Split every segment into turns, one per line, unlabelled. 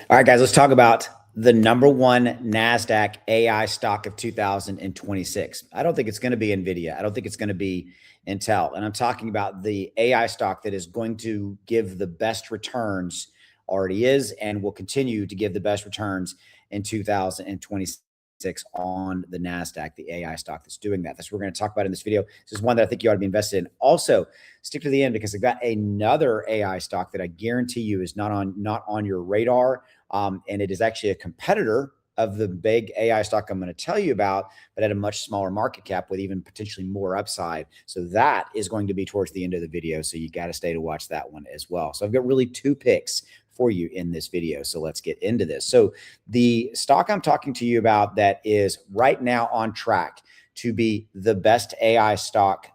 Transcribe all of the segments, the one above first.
All right, guys, let's talk about the number one Nasdaq AI stock of 2026. I don't think it's going to be NVIDIA. I don't think it's going to be Intel. And I'm talking about the AI stock that is going to give the best returns, already is, and will continue to give the best returns in 2026 on the Nasdaq, the AI stock that's doing that. That's what we're going to talk about in this video. This is one that I think you ought to be invested in. Also, stick to the end because I've got another AI stock that I guarantee you is not on your radar. And it is actually a competitor of the big AI stock I'm going to tell you about, but at a much smaller market cap with even potentially more upside. So that is going to be towards the end of the video. So you got to stay to watch that one as well. So I've got really two picks for you in this video. So let's get into this. So the stock I'm talking to you about that is right now on track to be the best AI stock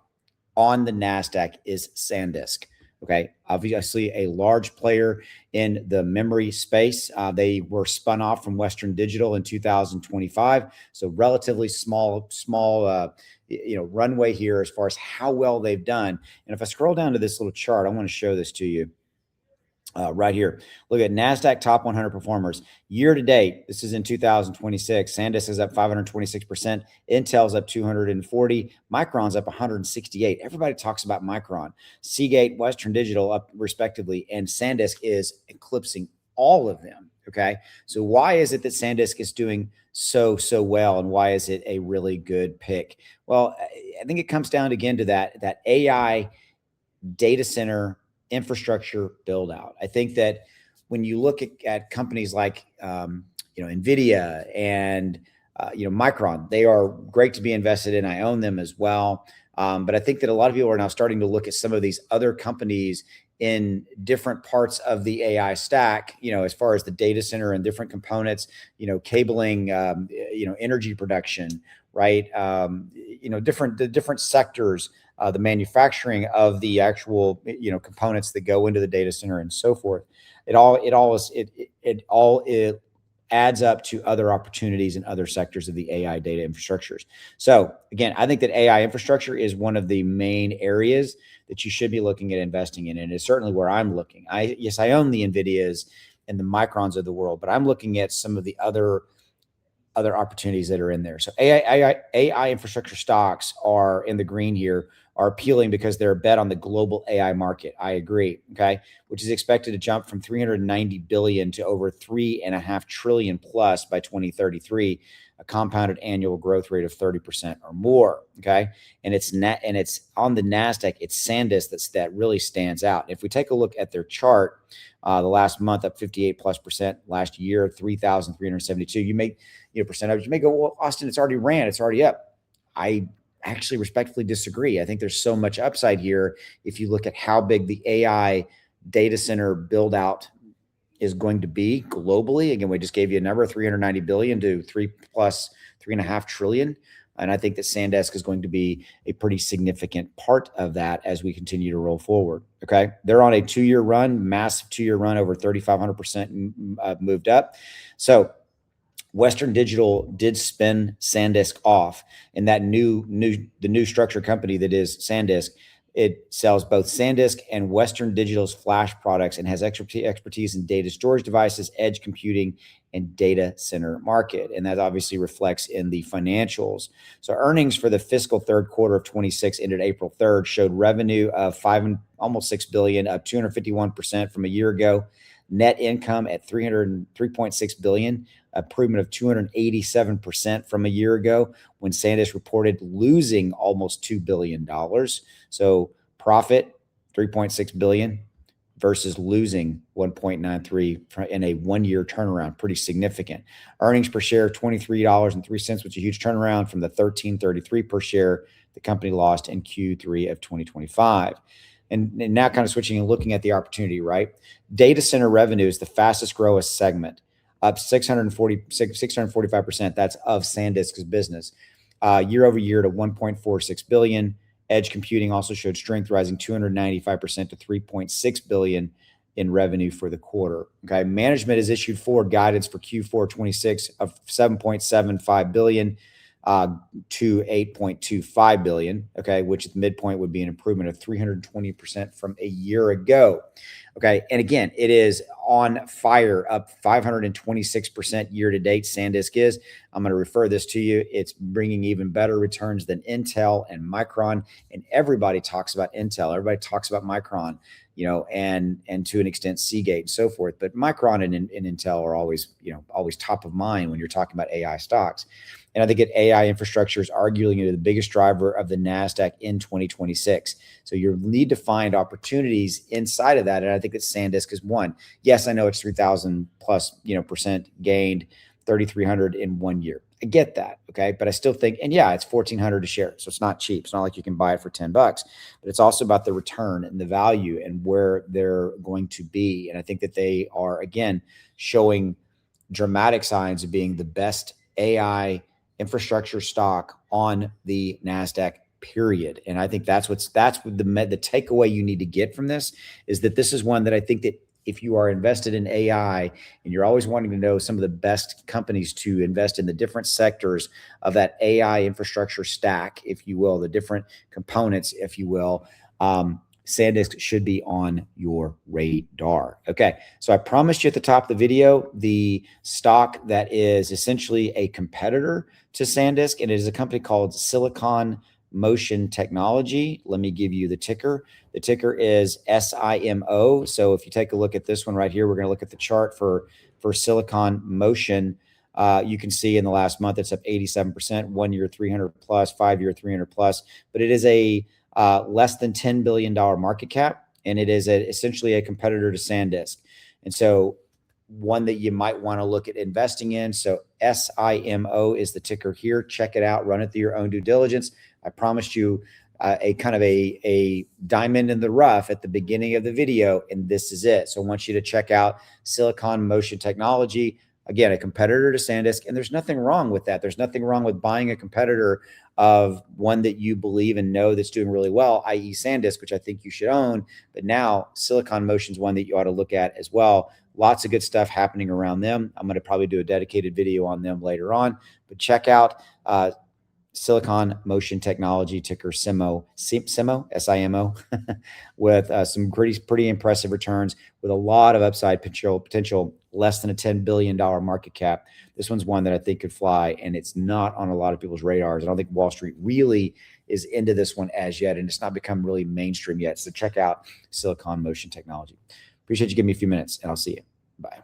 on the Nasdaq is SanDisk. Okay, obviously a large player in the memory space. They were spun off from Western Digital in 2025, so relatively small, runway here as far as how well they've done. And if I scroll down to this little chart, I want to show this to you. Right here, look at Nasdaq top 100 performers year to date. This is in 2026. SanDisk is up 526%. Intel's up 240. Micron's up 168. Everybody talks about Micron. Seagate, Western Digital up respectively, and SanDisk is eclipsing all of them. Okay, so why is it that SanDisk is doing so well, and why is it a really good pick? Well, I think it comes down again to that AI data center infrastructure build out. I think that when you look at companies like NVIDIA and Micron, they are great to be invested in. I own them as well. But I think that a lot of people are now starting to look at some of these other companies in different parts of the AI stack, as far as the data center and different components, cabling, energy production, right? The different sectors, the manufacturing of the actual, components that go into the data center and so forth. It all adds up to other opportunities in other sectors of the AI data infrastructures. So again, I think that AI infrastructure is one of the main areas that you should be looking at investing in. And it's certainly where I'm looking. Yes, I own the NVIDIAs and the Microns of the world, but I'm looking at some of the other opportunities that are in there. So AI infrastructure stocks are in the green here, are appealing because they're a bet on the global AI market. I agree. Okay. Which is expected to jump from 390 billion to over 3.5 trillion plus by 2033, a compounded annual growth rate of 30% or more. Okay. And it's on the Nasdaq, it's SanDisk that really stands out. If we take a look at their chart, the last month up 58+%, last year 3,372. You make percentage. You may go, well, Austin, it's already ran, it's already up. I actually respectfully disagree. I think there's so much upside here if you look at how big the AI data center build out is going to be globally. Again, we just gave you a number, 390 billion to 3.5 trillion. And I think that SanDisk is going to be a pretty significant part of that as we continue to roll forward. Okay. They're on a 2-year run, massive 2-year run, over 3,500% moved up. So Western Digital did spin SanDisk off, and that the new structure company that is SanDisk, it sells both SanDisk and Western Digital's flash products and has expertise in data storage devices, edge computing, and data center market. And that obviously reflects in the financials. So earnings for the fiscal third quarter of 26 ended April 3rd showed revenue of almost 6 billion, up 251% from a year ago. Net income at 3.6 billion, improvement of 287% from a year ago when SanDisk reported losing almost $2 billion. So profit 3.6 billion versus losing 1.93 in a 1-year turnaround, pretty significant. Earnings per share $23.03, which is a huge turnaround from the 13.33 per share the company lost in Q3 of 2025. And now kind of switching and looking at the opportunity, right? Data center revenue is the fastest growing segment, up 645%. That's of SanDisk's business, year over year to 1.46 billion. Edge computing also showed strength, rising 295% to 3.6 billion in revenue for the quarter. Okay, management has issued forward guidance for Q4 26 of 7.75 billion. to 8.25 billion, okay, which at the midpoint would be an improvement of 320% from a year ago. Okay, and again, it is on fire, up 526% year to date. SanDisk is. I'm going to refer this to you. It's bringing even better returns than Intel and Micron, and everybody talks about Intel. Everybody talks about Micron, you know, and to an extent Seagate and so forth. But Micron and Intel are always, you know, always top of mind when you're talking about AI stocks. And I think that AI infrastructure is arguably the biggest driver of the Nasdaq in 2026. So you need to find opportunities inside of that. And I think that SanDisk is one. Yes, I know it's 3,000 plus, you know, percent gained, 3,300 in 1 year. I get that. Okay. But I still think, and yeah, it's 1,400 a share. So it's not cheap. It's not like you can buy it for 10 bucks, but it's also about the return and the value and where they're going to be. And I think that they are, again, showing dramatic signs of being the best AI infrastructure stock on the Nasdaq, period. And I think that's what the takeaway you need to get from this is that this is one that I think that if you are invested in AI and you're always wanting to know some of the best companies to invest in the different sectors of that AI infrastructure stack, if you will, the different components, if you will, SanDisk should be on your radar. Okay, so I promised you at the top of the video the stock that is essentially a competitor to SanDisk, and it is a company called Silicon Motion Technology. Let me give you the ticker. The ticker is SIMO. So if you take a look at this one right here, we're going to look at the chart for Silicon Motion. You can see in the last month it's up 87%, 1 year 300 plus, 5 year 300 plus, but it is a less than $10 billion market cap, and it is essentially a competitor to SanDisk. And so one that you might want to look at investing in. So SIMO is the ticker here. Check it out. Run it through your own due diligence. I promised you a kind of a diamond in the rough at the beginning of the video, and this is it. So I want you to check out Silicon Motion Technology. Again, a competitor to SanDisk, and there's nothing wrong with that. There's nothing wrong with buying a competitor of one that you believe and know that's doing really well, i.e. SanDisk, which I think you should own. But now Silicon Motion is one that you ought to look at as well. Lots of good stuff happening around them. I'm going to probably do a dedicated video on them later on, but check out Silicon Motion Technology, ticker SIMO, SIMO, with some pretty impressive returns with a lot of upside potential, less than a $10 billion market cap. This one's one that I think could fly, and it's not on a lot of people's radars. I don't think Wall Street really is into this one as yet, and it's not become really mainstream yet. So check out Silicon Motion Technology. Appreciate you giving me a few minutes, and I'll see you. Bye.